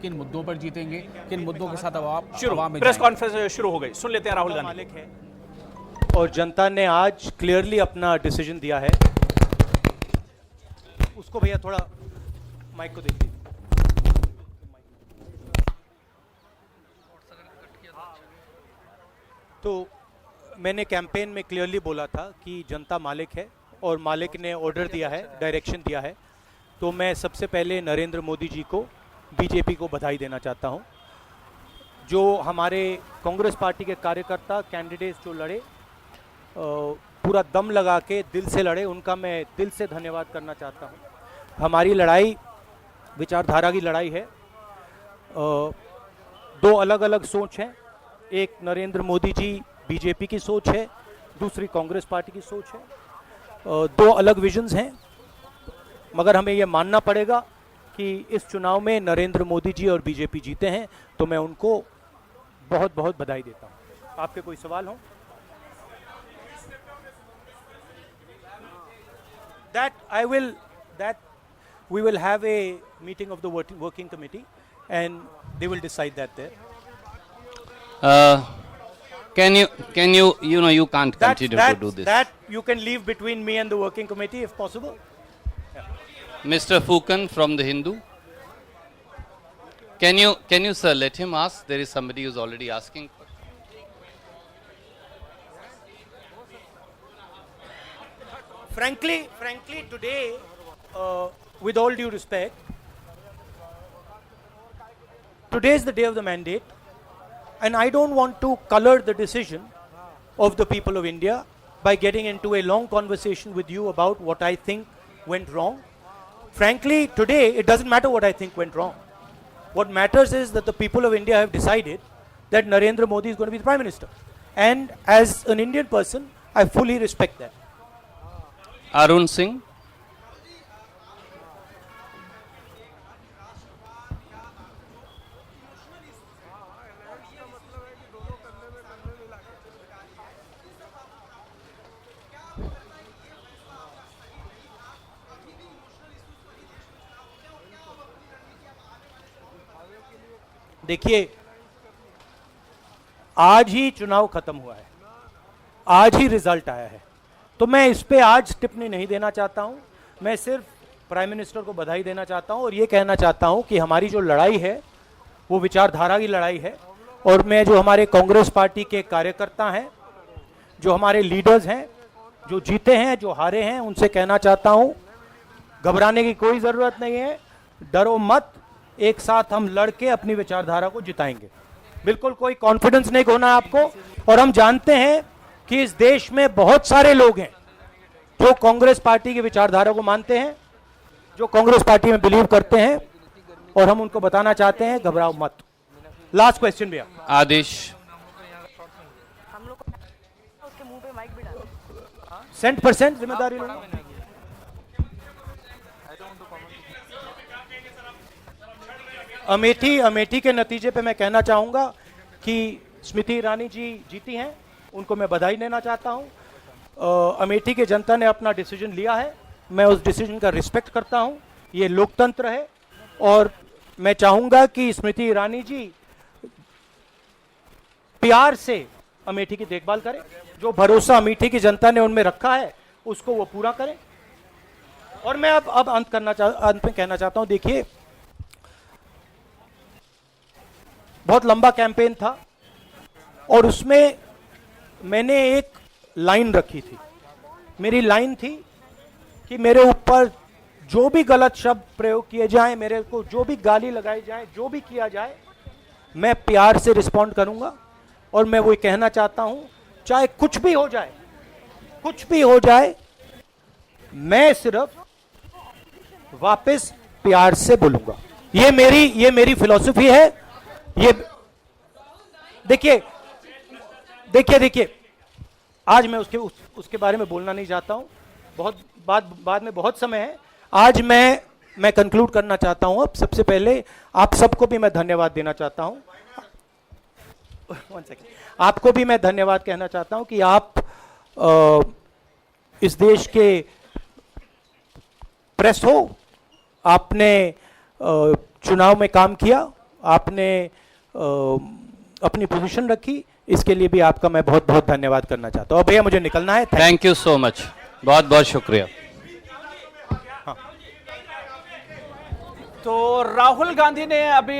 किन मुद्दों पर जीतेंगे, किन मुद्दों के साथ शुरू प्रेस कॉन्फ्रेंस शुरू हो गई, सुन लेते हैं राहुल गांधी। मालिक है और जनता ने आज क्लियरली अपना डिसीजन दिया है। उसको भैया थोड़ा माइक को देख लीजिए। तो मैंने कैंपेन में क्लियरली बोला था कि जनता मालिक है और मालिक ने ऑर्डर दिया है, डायरेक्शन दिया है। तो मैं सबसे पहले नरेंद्र मोदी जी को, बीजेपी को बधाई देना चाहता हूं। जो हमारे कांग्रेस पार्टी के कार्यकर्ता, कैंडिडेट्स जो लड़े, पूरा दम लगा के दिल से लड़े, उनका मैं दिल से धन्यवाद करना चाहता हूं। हमारी लड़ाई विचारधारा की लड़ाई है। दो अलग अलग सोच हैं, एक नरेंद्र मोदी जी बीजेपी की सोच है, दूसरी कांग्रेस पार्टी की सोच है। दो अलग विजन्स हैं, मगर हमें यह मानना पड़ेगा कि इस चुनाव में नरेंद्र मोदी जी और बीजेपी जीते हैं, तो मैं उनको बहुत बहुत बधाई देता हूं। आपके कोई सवाल हो? That we will have a meeting of the working committee and they will decide that there. Can you you can't continue to do this. That you can leave between me and the working committee if possible. Mr. Fukan from the Hindu. Can you sir let him ask? There is somebody who's already asking. Frankly, today, with all due respect, today is the day of the mandate, and I don't want to color the decision of the people of India by getting into a long conversation with you about what I think went wrong. Frankly, today, it doesn't matter what I think went wrong. What matters is that the people of India have decided that Narendra Modi is going to be the Prime Minister. And as an Indian person, I fully respect that. Arun Singh. देखिए, आज ही चुनाव खत्म हुआ है, आज ही result आया है, तो मैं इस पे आज टिप्पणी नहीं देना चाहता हूं। मैं सिर्फ प्राइम मिनिस्टर को बधाई देना चाहता हूं और ये कहना चाहता हूं कि हमारी जो लड़ाई है वो विचारधारा की लड़ाई है। और मैं जो हमारे कांग्रेस पार्टी के कार्यकर्ता हैं, जो हमारे लीडर्स हैं, जो जीते हैं, जो हारे हैं, उनसे कहना चाहता हूं घबराने की कोई ज़रूरत नहीं है, डरो मत, एक साथ हम लड़के अपनी विचारधारा को जिताएंगे। बिल्कुल कोई कॉन्फिडेंस नहीं खोना है आपको। और हम जानते हैं कि इस देश में बहुत सारे लोग हैं जो कांग्रेस पार्टी की विचारधारा को मानते हैं, जो कांग्रेस पार्टी में बिलीव करते हैं, और हम उनको बताना चाहते हैं घबराओ मत। लास्ट क्वेश्चन भैया। आदेश। 100% जिम्मेदारी लूंगा। अमेठी के नतीजे पे मैं कहना चाहूंगा कि स्मृति ईरानी जी जीती हैं, उनको मैं बधाई देना चाहता हूं। अमेठी के जनता ने अपना डिसीजन लिया है, मैं उस डिसीजन का रिस्पेक्ट करता हूं, ये लोकतंत्र है। और मैं चाहूंगा कि स्मृति ईरानी जी प्यार से अमेठी की देखभाल करें, जो भरोसा अमेठी की जनता ने उनमें रखा है उसको वो पूरा करें। और मैं अब अंत में कहना चाहता हूं, देखिए बहुत लंबा कैंपेन था और उसमें मैंने एक लाइन रखी थी। मेरी लाइन थी कि मेरे ऊपर जो भी गलत शब्द प्रयोग किए जाएं, मेरे को जो भी गाली लगाई जाए, जो भी किया जाए, मैं प्यार से रिस्पॉन्ड करूंगा। और मैं वो कहना चाहता हूं, चाहे कुछ भी हो जाए, कुछ भी हो जाए, मैं सिर्फ वापस प्यार से बोलूंगा। ये मेरी फिलॉसफी है। ये देखिए आज मैं उसके बारे में बोलना नहीं चाहता हूं, बहुत बाद में बहुत समय है। आज मैं कंक्लूड करना चाहता हूं। अब सबसे पहले आप सबको भी मैं धन्यवाद देना चाहता हूं। आपको भी मैं धन्यवाद कहना चाहता हूं कि आप इस देश के प्रेस हो, आपने चुनाव में काम किया, आपने अपनी पोजीशन रखी, इसके लिए भी आपका मैं बहुत बहुत धन्यवाद करना चाहता हूँ। भैया मुझे निकलना है। थैंक यू सो मच, बहुत बहुत शुक्रिया। तो राहुल गांधी ने अभी